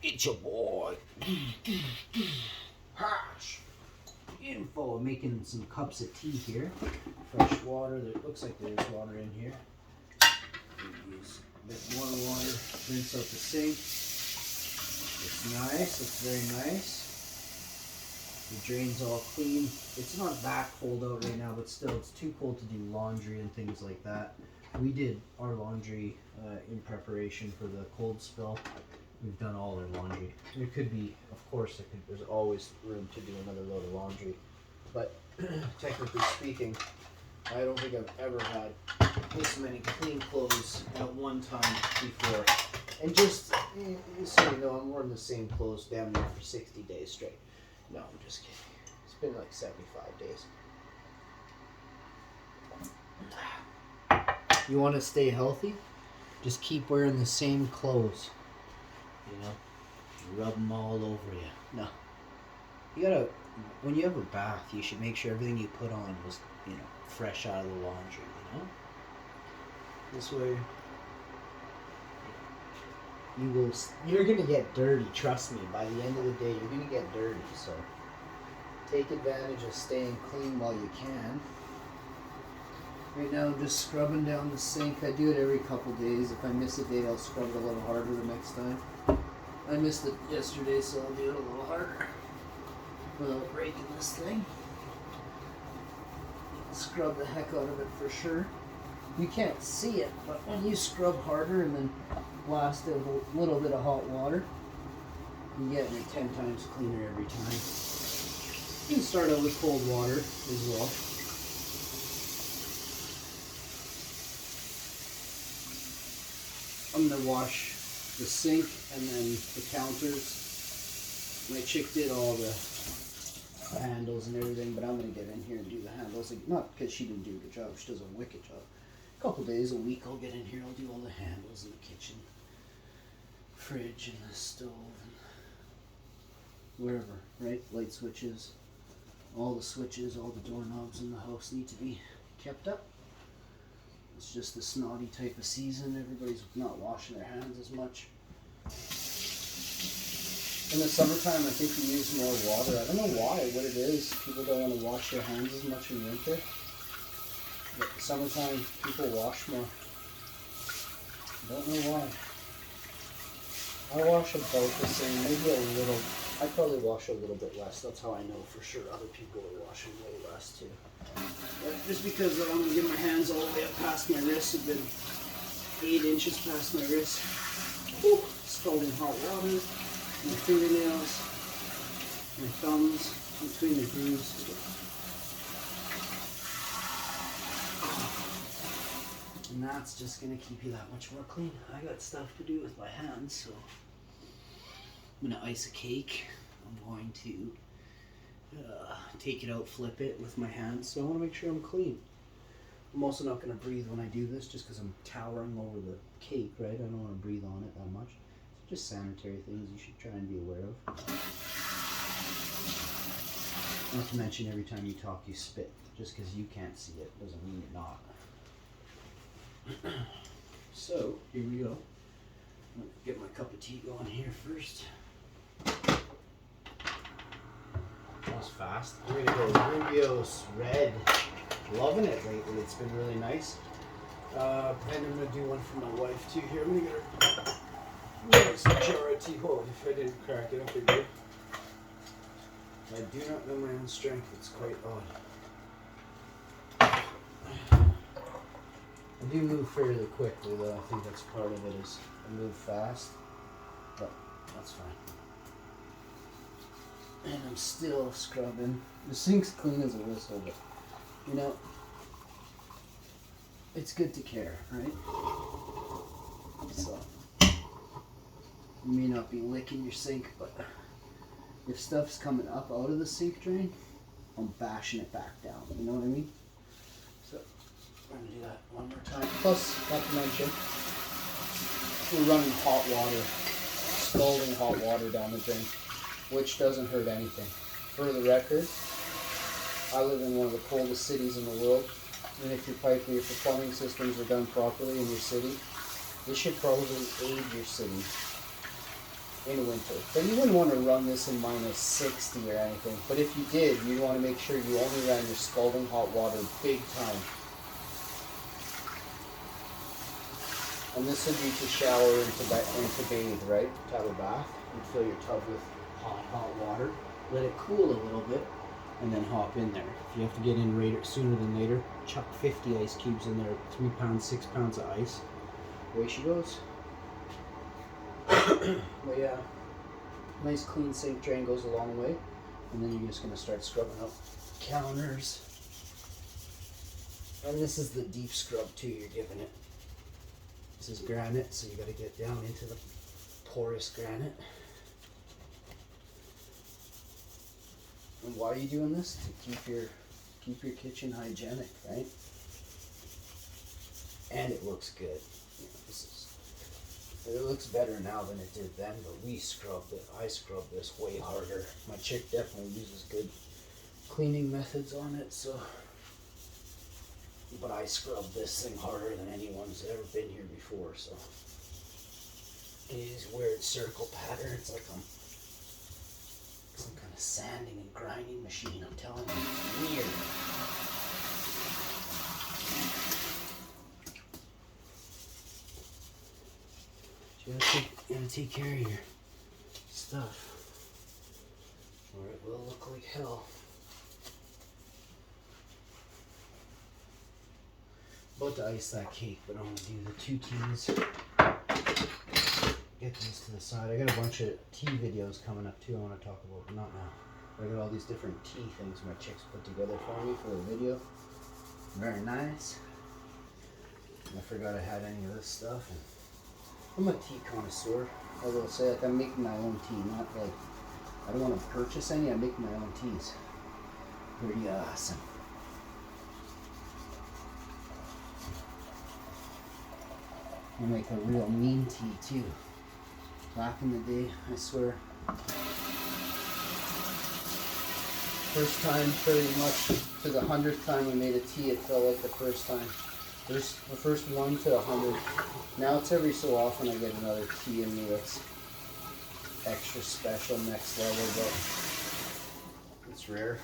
It's your boy. Hash. Info. I'm making some cups of tea here. Fresh water. There looks like there's water in here. Use a bit more water. Rinse out the sink. It's nice. It's very nice. The drain's all clean. It's not that cold out right now, but still, it's too cold to do laundry and things like that. We did our laundry in preparation for the cold spill. We've done all our laundry. There could be, of course, there's always room to do another load of laundry. But technically speaking, I don't think I've ever had this many clean clothes at one time before. And just so you know, I'm wearing the same clothes damn near for 60 days straight. No, I'm just kidding. It's been like 75 days. You want to stay healthy? Just keep wearing the same clothes. You know, rub them all over you. No, you gotta. When you have a bath, you should make sure everything you put on was, you know, fresh out of the laundry. You know, this way you're gonna get dirty. Trust me. By the end of the day, you're gonna get dirty. So take advantage of staying clean while you can. Right now I'm just scrubbing down the sink. I do it every couple days. If I miss a day, I'll scrub it a little harder the next time. I missed it yesterday, so I'll do it a little harder without breaking this thing. Scrub the heck out of it for sure. You can't see it, but when you scrub harder and then blast it with a little bit of hot water, you get it 10 times cleaner every time. You can start out with cold water as well. I'm going to wash the sink and then the counters. My chick did all the handles and everything, but I'm going to get in here and do the handles. Not because she didn't do a good job, she does a wicked job. A couple days, a week, I'll get in here, I'll do all the handles in the kitchen, fridge and the stove, and wherever, right? Light switches, all the switches, all the doorknobs in the house need to be kept up. It's just the snotty type of season. Everybody's not washing their hands as much. In the summertime, I think we use more water. I don't know why, what it is. People don't want to wash their hands as much in winter. But summertime, people wash more. Don't know why. I wash about the same, maybe a little. I probably wash a little bit less. That's how I know for sure other people are washing way less too. But just because I don't want to get my hands all the way up past my wrist, I've been 8 inches past my wrist. Whew. Scalding hot water, my fingernails, my thumbs, between the grooves. And that's just going to keep you that much more clean. I got stuff to do with my hands, so I'm going to ice a cake. I'm going to take it out, flip it with my hands, so I want to make sure I'm clean. I'm also not going to breathe when I do this just because I'm towering over the cake, right? I don't want to breathe on it that much. It's just sanitary things you should try and be aware of. Not to mention every time you talk you spit. Just because you can't see it doesn't mean you're not. So, here we go. I'll get my cup of tea going here first. That was fast. We're going to go Rubio's Red. Loving it lately. It's been really nice. And I'm going to do one for my wife too here. I'm going to get her a nice jar of tea. Oh, if I didn't crack it up, it good. I do not know my own strength. It's quite odd. I do move fairly quickly though. I think that's part of it is I move fast. But that's fine. And I'm still scrubbing. The sink's clean as a whistle, but you know, it's good to care, right? So, you may not be licking your sink, but if stuff's coming up out of the sink drain, I'm bashing it back down. You know what I mean? So, we're going to do that one more time. Plus, not to mention, we're running hot water, scalding hot water down the drain, which doesn't hurt anything. For the record, I live in one of the coldest cities in the world, and if your pipe or your plumbing systems are done properly in your city, this should probably aid your city. in winter. But you wouldn't want to run this in -60 or anything. But if you did, you'd want to make sure you only ran your scalding hot water big time. And this would be to shower and to bathe, right? To have a bath. You fill your tub with hot water, let it cool a little bit, and then hop in there. If you have to get in sooner than later, chuck 50 ice cubes in there, 3 pounds, 6 pounds of ice. Away she goes. But yeah, nice clean sink drain goes a long way. And then you're just going to start scrubbing up counters. And this is the deep scrub too you're giving it. This is granite, so you got to get down into the porous granite. And why are you doing this? To keep your kitchen hygienic, right? And it looks good. You know, it looks better now than it did then, but we scrubbed it. I scrubbed this way harder. My chick definitely uses good cleaning methods on it, so. But I scrubbed this thing harder than anyone's ever been here before, so. These weird circle patterns, like some kind of sanding and grinding machine, I'm telling you, it's weird. You gotta take care of your stuff, or it will look like hell. About to ice that cake, but I'm gonna do the 2 teas. Get these to the side. I got a bunch of tea videos coming up too I want to talk about, but not now. I got all these different tea things my chicks put together for me for the video. Very nice. I forgot I had any of this stuff. And I'm a tea connoisseur. I will say, like, I'm making my own tea, not like, I don't want to purchase any, I'm making my own teas. Pretty awesome. I make a real mean tea too. Back in the day, I swear. First time, pretty much to the 100th time I made a tea, it felt like the first time. The first 1 to 100. Now it's every so often I get another tea in me that's extra special, next level, but it's rare.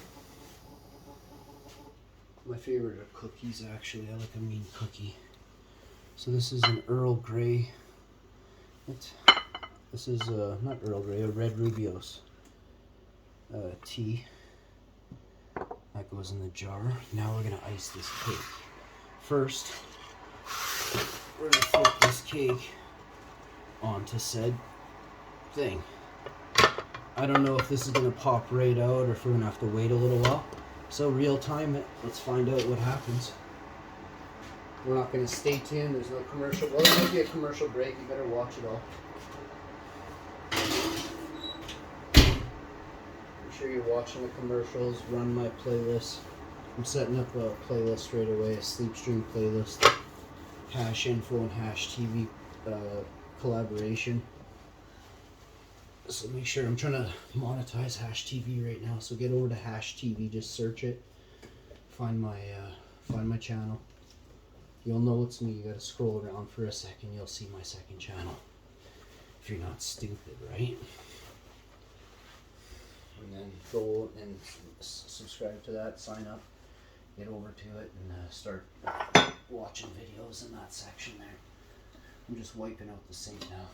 My favorite are cookies, actually. I like a mean cookie. So this is an Earl Grey. This is not Earl Grey, a Red Rubio's tea. That goes in the jar. Now we're gonna ice this cake. First, we're gonna flip this cake onto said thing. I don't know if this is gonna pop right out or if we're gonna have to wait a little while. So real time it. Let's find out what happens. We're not going to stay tuned. There's no commercial. Well, there might be a commercial break. You better watch it all. Make sure you're watching the commercials. Run my playlist. I'm setting up a playlist right away, a sleep stream playlist. Hash Info and Hash TV collaboration. So make sure, I'm trying to monetize Hash TV right now. So get over to Hash TV. Just search it. Find my channel. You'll know it's me. You gotta scroll around for a second. You'll see my second channel. If you're not stupid, right? And then go and subscribe to that. Sign up. Get over to it and start watching videos in that section there. I'm just wiping out the sink now.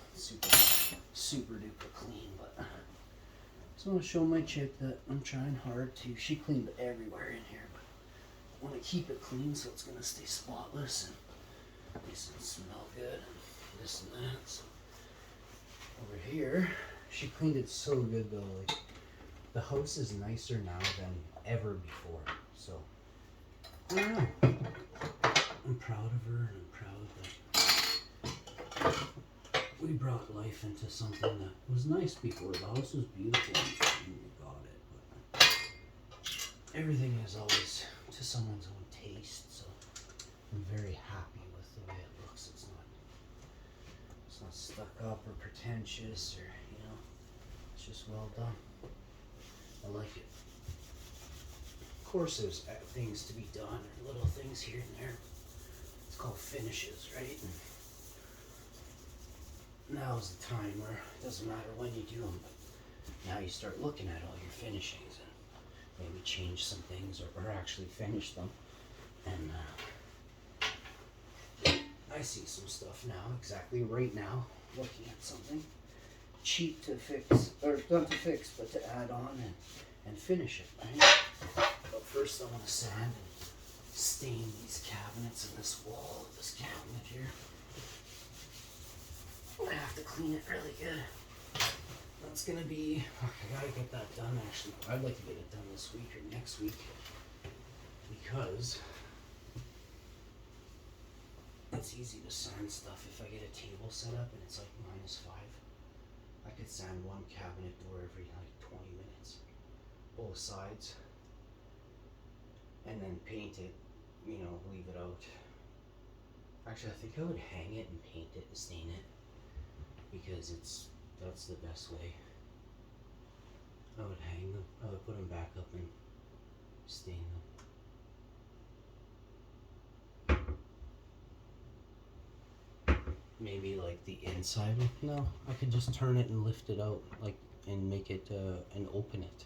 Super duper clean, but I just want to show my chick that I'm trying hard to. She cleaned everywhere in here. I want to keep it clean so it's going to stay spotless and this will smell good and this and that. So over here, she cleaned it so good though. Like, the house is nicer now than ever before. So I don't know. I'm proud of her, and I'm proud that we brought life into something that was nice before. The house was beautiful when we got it, but everything is always to someone's own taste, so I'm very happy with the way it looks. It's not stuck up or pretentious, or, you know, it's just well done. I like it. Of course there's things to be done, or little things here and there. It's called finishes, right? now's the time where it doesn't matter when you do them, but now you start looking at all your finishings and maybe change some things or actually finish them. And I see some stuff now, exactly right now, looking at something cheap to fix, or not to fix, but to add on and finish it, right? But first I want to sand and stain these cabinets and this wall of this cabinet here. I have to clean it really good. That's gonna be, I gotta get that done actually. I'd like to get it done this week or next week, because it's easy to sand stuff. If I get a table set up and it's like -5, I could sand one cabinet door every like 20 minutes, both sides, and then paint it, you know, leave it out. Actually, I think I would hang it and paint it and stain it, because that's the best way. I would hang them, I would put them back up and stain them. Maybe like the inside. No, I could just turn it and lift it out, like, and make it and open it,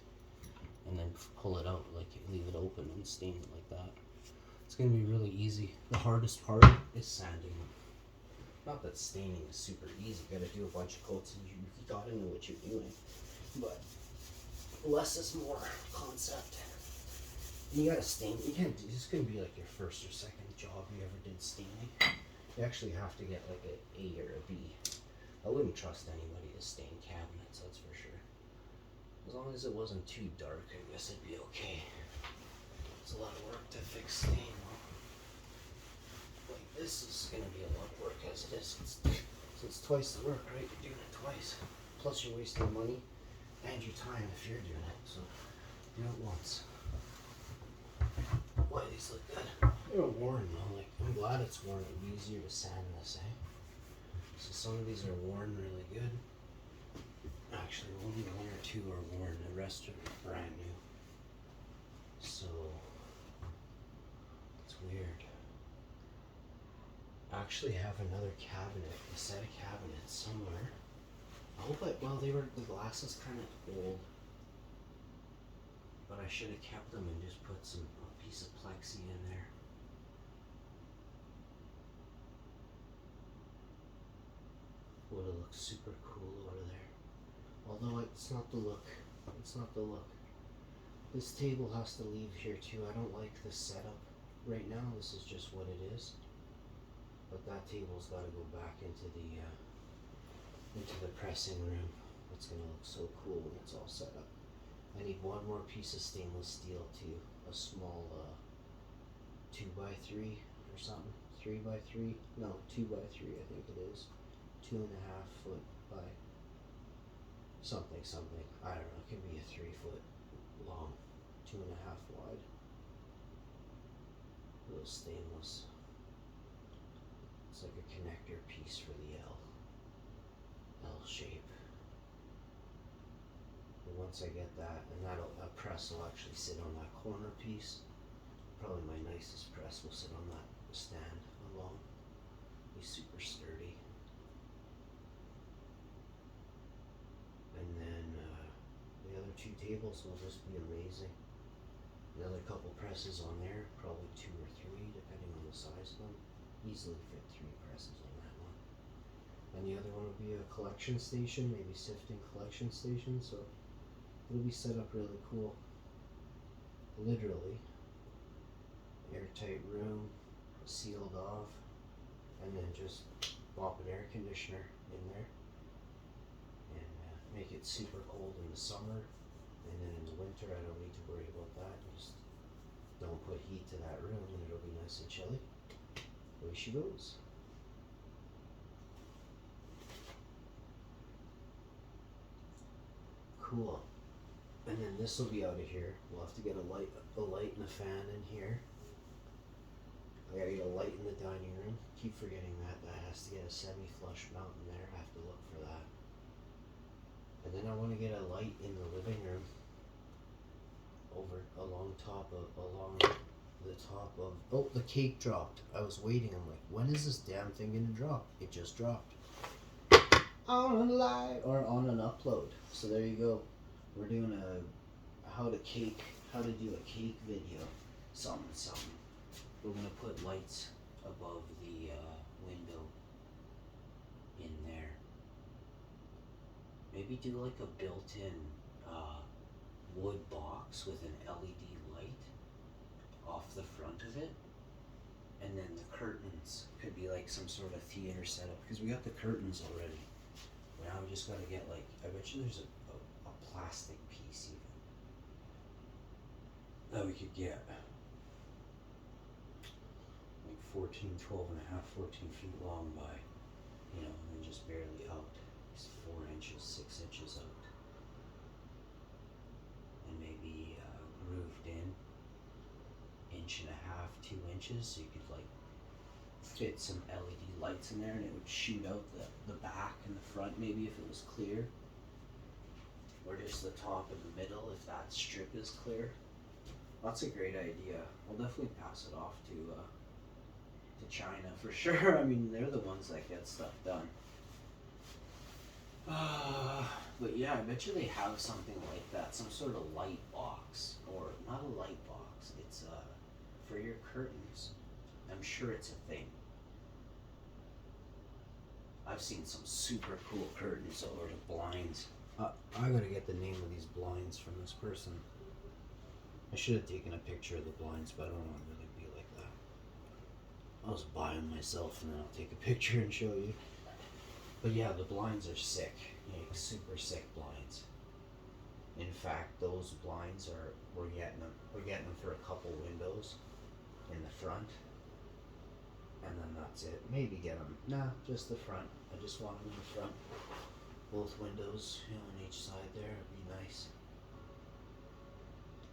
and then pull it out, like leave it open and stain it like that. It's gonna be really easy. The hardest part is sanding them. Not that staining is super easy. You gotta do a bunch of coats and you gotta know what you're doing. But less is more concept. And you gotta stain. You can't. This is gonna be like your first or second job you ever did staining. You actually have to get like an A or a B. I wouldn't trust anybody to stain cabinets, that's for sure. As long as it wasn't too dark, I guess it'd be okay. It's a lot of work to fix stain though. Like this is gonna be a lot of work as it is. So it's twice the work, right? You're doing it twice. Plus you're wasting money and your time if you're doing it. So do it once. Boy, these look good. They're worn though. Like, I'm glad it's worn. It'd be easier to sand this, eh? So some of these are worn really good. Actually, only one or two are worn. The rest are brand new. So it's weird. I actually have another cabinet, a set of cabinets somewhere. I hope the glass is kind of old. But I should have kept them and just put a piece of plexi in there. Would have looked super cool over there. Although it's not the look. It's not the look. This table has to leave here too. I don't like this setup. Right now, this is just what it is. But that table's got to go back into the pressing room. It's gonna look so cool when it's all set up. I need one more piece of stainless steel too. A small 2x3 or something. 3x3? No, 2x3 I think it is. 2.5 foot by something. I don't know. It could be a 3 foot long, 2.5 wide. Little stainless. It's like a connector piece for the L shape. And once I get that, and a press will actually sit on that corner piece. Probably my nicest press will sit on that stand alone. Be super sturdy. And then the other two tables will just be amazing. Another couple presses on there, probably 2 or 3 depending on the size of them. Easily fit 3 presses on that one. And the other one will be a collection station, maybe sifting collection station, so it'll be set up really cool. Literally. Airtight room, sealed off, and then just pop an air conditioner in there. Make it super cold in the summer, and then in the winter I don't need to worry about that. Just don't put heat to that room and it'll be nice and chilly. Away she goes. Cool. And then this will be out of here. We'll have to get a light and a fan in here. I gotta get a light in the dining room. Keep forgetting that. That has to get a semi-flush mount in there. I have to look for that. And then I want to get a light in the living room along the top of, oh, the cake dropped. I was waiting. I'm like, when is this damn thing gonna drop? It just dropped. on a live or on an upload. So there you go. We're doing a how to do a cake video. Something. We're gonna put lights above the window in there. Maybe do like a built-in wood box with an LED light off the front of it. And then the curtains could be like some sort of theater setup, because we got the curtains already. Now we just gotta get like, I bet you there's a plastic piece even that we could get. Like 14 feet long by, and then just barely out. It's 4 inches, 6 inches out. And maybe grooved in 1.5 to 2 inches, so you could like fit some LED lights in there, and it would shoot out the back and the front, maybe if it was clear, or just the top and the middle if that strip is clear. That's a great idea. I'll definitely pass it off to China for sure. I mean, they're the ones that get stuff done. But yeah, I bet you they have something like that, some sort of light box, or not a light box. It's for your curtains. I'm sure it's a thing. I've seen some super cool curtains or the blinds. I gotta get the name of these blinds from this person. I should have taken a picture of the blinds, but I don't want to really be like that. I'll just buy them myself and then I'll take a picture and show you. But yeah, the blinds are sick. Like super sick blinds. In fact, those blinds we're getting them for a couple windows in the front. And then that's it. Maybe get them. Nah, just the front. I just want them in the front. Both windows, on each side there. It'd be nice.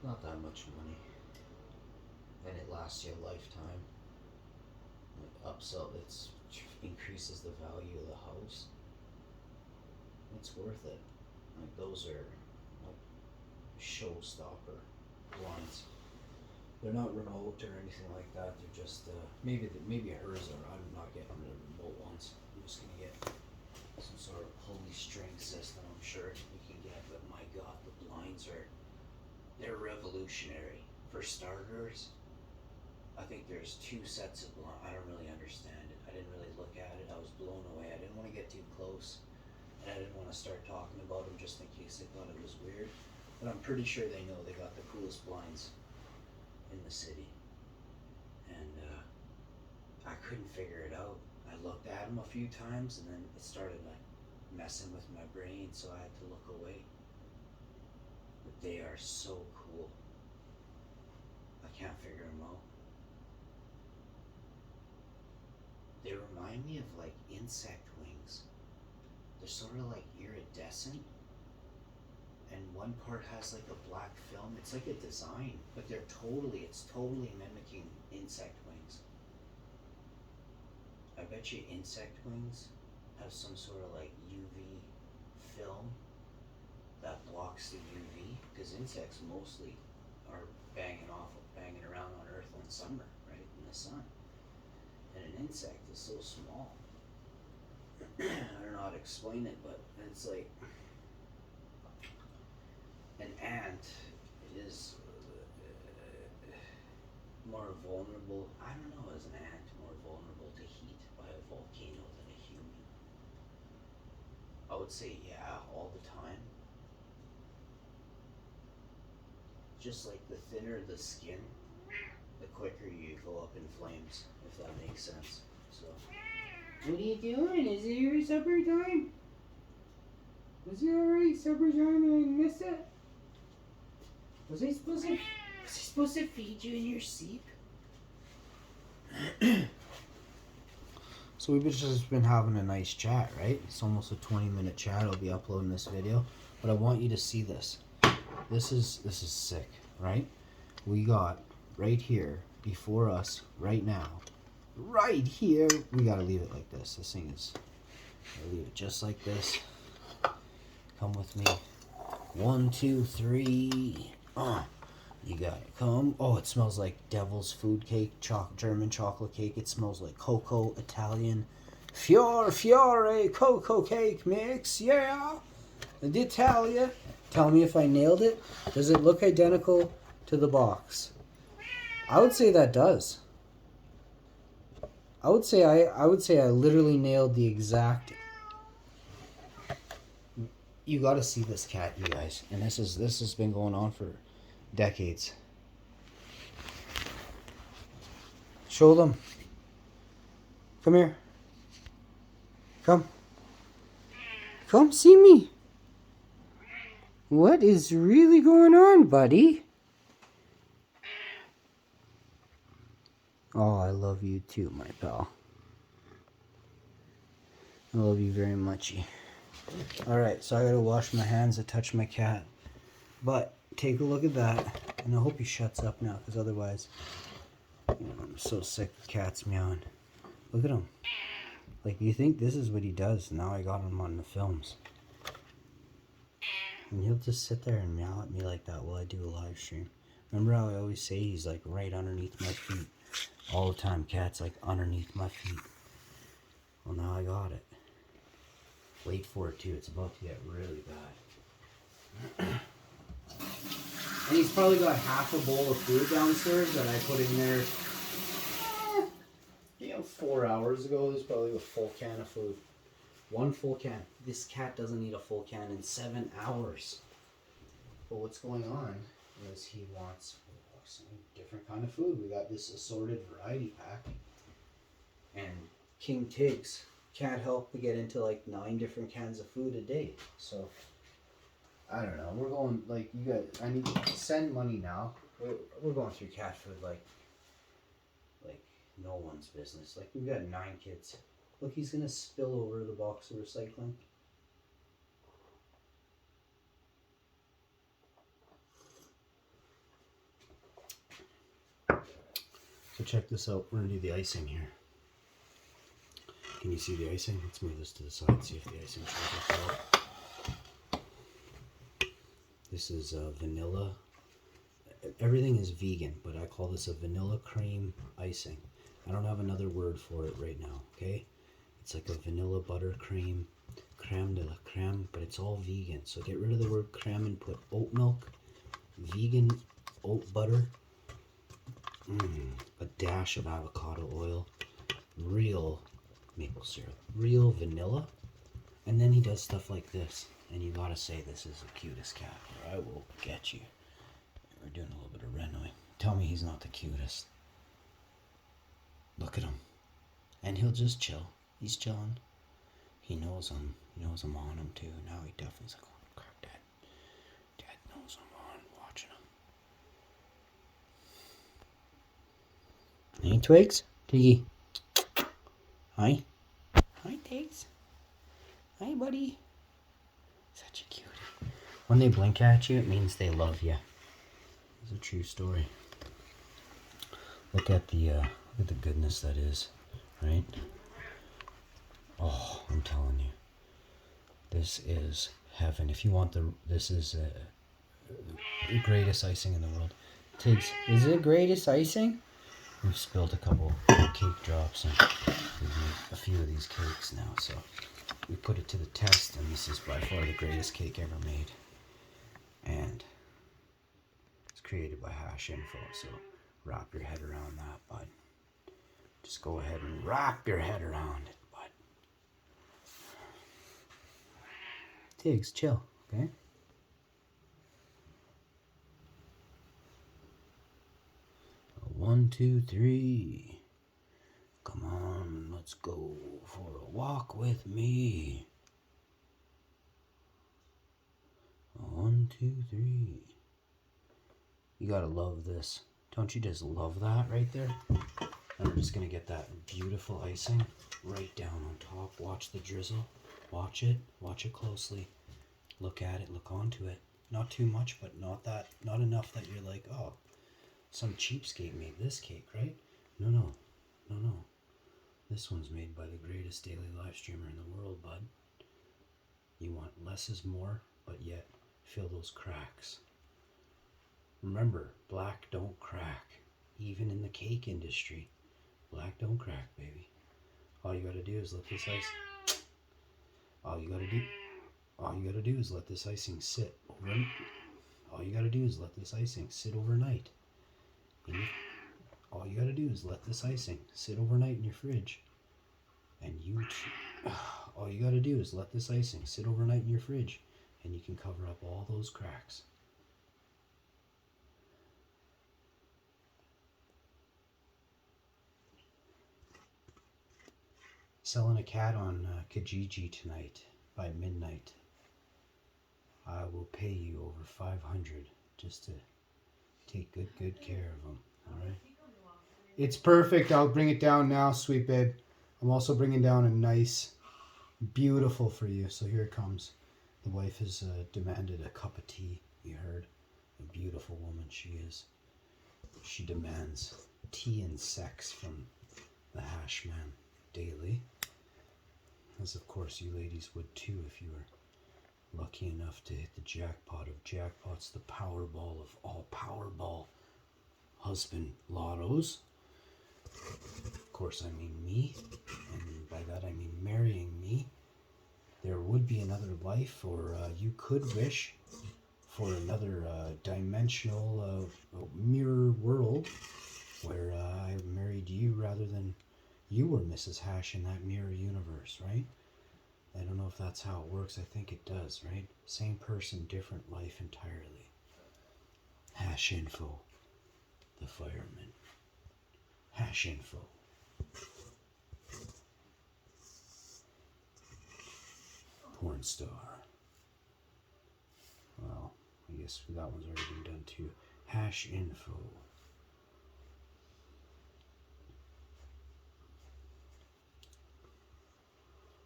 Not that much money. And it lasts you a lifetime. It increases the value of the house. It's worth it. Like those are like showstopper blinds. They're not remote or anything like that. They're just maybe hers are. I'm not getting the remote ones. I'm just gonna get some sort of pulley string system. I'm sure you can get, but my God, the blinds they're revolutionary. For starters, I think there's 2 sets of blinds. I don't really understand it. I didn't really look at it. I was blown away. I didn't want to get too close, and I didn't want to start talking about them just in case they thought it was weird. But I'm pretty sure they know they got the coolest blinds in the city, and I couldn't figure it out. I looked at them a few times, and then it started like messing with my brain, so I had to look away. But they are so cool. I can't figure them out. They remind me of like insect wings. They're sort of like iridescent, and one part has like a black film. It's like a design, but it's totally mimicking insect wings. I bet you insect wings have some sort of like UV film that blocks the UV, because insects mostly are banging around on Earth in summer, right, in the sun. And an insect is so small. I don't know how to explain it, but it's like an ant is more vulnerable. I don't know, is an ant more vulnerable to heat by a volcano than a human? I would say yeah, all the time. Just like the thinner the skin, the quicker you go up in flames, if that makes sense. So, what are you doing? Is it your supper time? Was it already supper time and I missed it? Was I supposed to feed you in your sleep? So we've just been having a nice chat, right? It's almost a 20-minute chat. I'll be uploading this video, but I want you to see this. This is sick, right? We got right here before us right now. Right here, we gotta leave it like this. This thing is, I'll leave it just like this. Come with me. 1, 2, 3. You got it. Come. Oh, it smells like devil's food cake, German chocolate cake. It smells like cocoa, Italian, Fiore cocoa cake mix, yeah. D'Italia. Tell me if I nailed it. Does it look identical to the box? I would say that does. I would say I literally nailed the exact. You got to see this cat, you guys, and this has been going on for decades. Show them. Come here. Come. Come see me. What is really going on, buddy? Oh, I love you too, my pal. I love you very much. Alright, so I gotta wash my hands to touch my cat. But take a look at that. And I hope he shuts up now, because otherwise, I'm so sick of cats meowing. Look at him. Like, you think this is what he does? Now I got him on the films. And he'll just sit there and meow at me like that while I do a live stream. Remember how I always say he's like right underneath my feet? All the time, cat's like underneath my feet. Well, now I got it. Wait for it too, it's about to get really bad. And he's probably got half a bowl of food downstairs that I put in there. 4 hours ago, there's probably a full can of food. One full can. This cat doesn't eat a full can in 7 hours. But what's going on is he wants some different kind of food. We got this assorted variety pack. And King Tiggs can't help but get into like 9 different cans of food a day. So, I don't know. We're going, like, you guys, I need to send money now. We're going through cat food like no one's business. Like, we've got 9 kids. Look, he's gonna spill over the box of recycling. So check this out. We're gonna do the icing here. Can you see the icing? Let's move this to the side, see if the icing shows up. This is vanilla. Everything is vegan, but I call this a vanilla cream icing. I don't have another word for it right now, okay? It's like a vanilla buttercream, creme de la creme, but it's all vegan. So get rid of the word creme and put oat milk, vegan oat butter, a dash of avocado oil, real maple syrup, real vanilla. And then he does stuff like this. And you gotta say this is the cutest cat, or I will get you. We're doing a little bit of renoing. Tell me he's not the cutest. Look at him. And he'll just chill. He's chilling. He knows I'm on him too. Now he definitely's like, oh crap, Dad knows I'm on, watching him. Hey, Twigs? Tiggy. Hi. Hi, Tiggs. Hi, buddy. Such a cutie. When they blink at you, it means they love you. It's a true story. Look at the goodness that is, right? Oh, I'm telling you, this is heaven. If you want this is the greatest icing in the world. Tiggs, is it greatest icing? We've spilled a couple cake drops and we've made a few of these cakes now, so we put it to the test, and this is by far the greatest cake ever made. And it's created by Hash Info, so wrap your head around that, bud. Just go ahead and wrap your head around it, bud. Tiggs, chill, okay? One, two, three. Come on, let's go for a walk with me. 1, 2, 3. You gotta love this. Don't you just love that right there? And we're just gonna get that beautiful icing right down on top. Watch the drizzle. Watch it closely. Look at it, look onto it. Not too much, but not enough that you're like, oh, some cheapskate made this cake, right? No. This one's made by the greatest daily live streamer in the world, bud. You want less is more, but yet fill those cracks. Remember, black don't crack. Even in the cake industry, black don't crack, baby. All you gotta do is let this ice. All you gotta do. All you gotta do is let this icing sit over. All you gotta do is let this icing sit overnight. All you gotta do is let this icing sit overnight in your fridge, and all you gotta do is let this icing sit overnight in your fridge, and you can cover up all those cracks. Selling a cat on Kijiji tonight by midnight. I will pay you over 500 just to take good care of them. All right. It's perfect. I'll bring it down now, sweet babe. I'm also bringing down a nice, beautiful for you. So here it comes. The wife has demanded a cup of tea. You heard. A beautiful woman she is. She demands tea and sex from the hash man daily. As of course you ladies would too if you were lucky enough to hit the jackpot of jackpots, the Powerball of all Powerball husband lottos. Of course I mean me, and by that I mean marrying me. There would be another life, or you could wish for another dimensional mirror world where I married you rather than you were Mrs. Hash in that mirror universe, right? I don't know if that's how it works. I think it does, right? Same person, different life entirely. Hash info. The fireman. Hash info. Porn star. Well, I guess that one's already been done too. Hash info.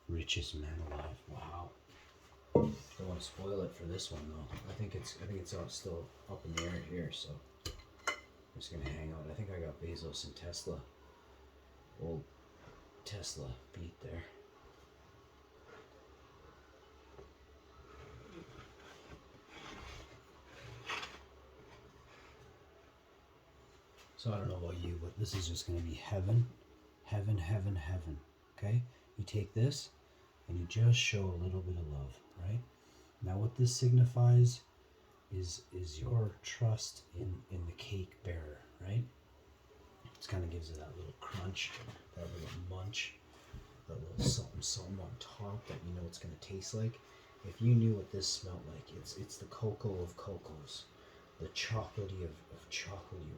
Richest man alive. Wow. Don't want to spoil it for this one though. I think it's still up in the air here, so I'm just gonna hang out. I think I got Bezos and Tesla. Old Tesla beat there. So I don't know about you, but this is just gonna be heaven, heaven, heaven, heaven. Okay? You take this and you just show a little bit of love, right? Now what this signifies is your trust in the cake bearer, right? It kind of gives it that little crunch, that little munch, that little something on top that you know it's going to taste like. If you knew what this smelled like, it's the cocoa of cocos, the chocolatey of chocolatey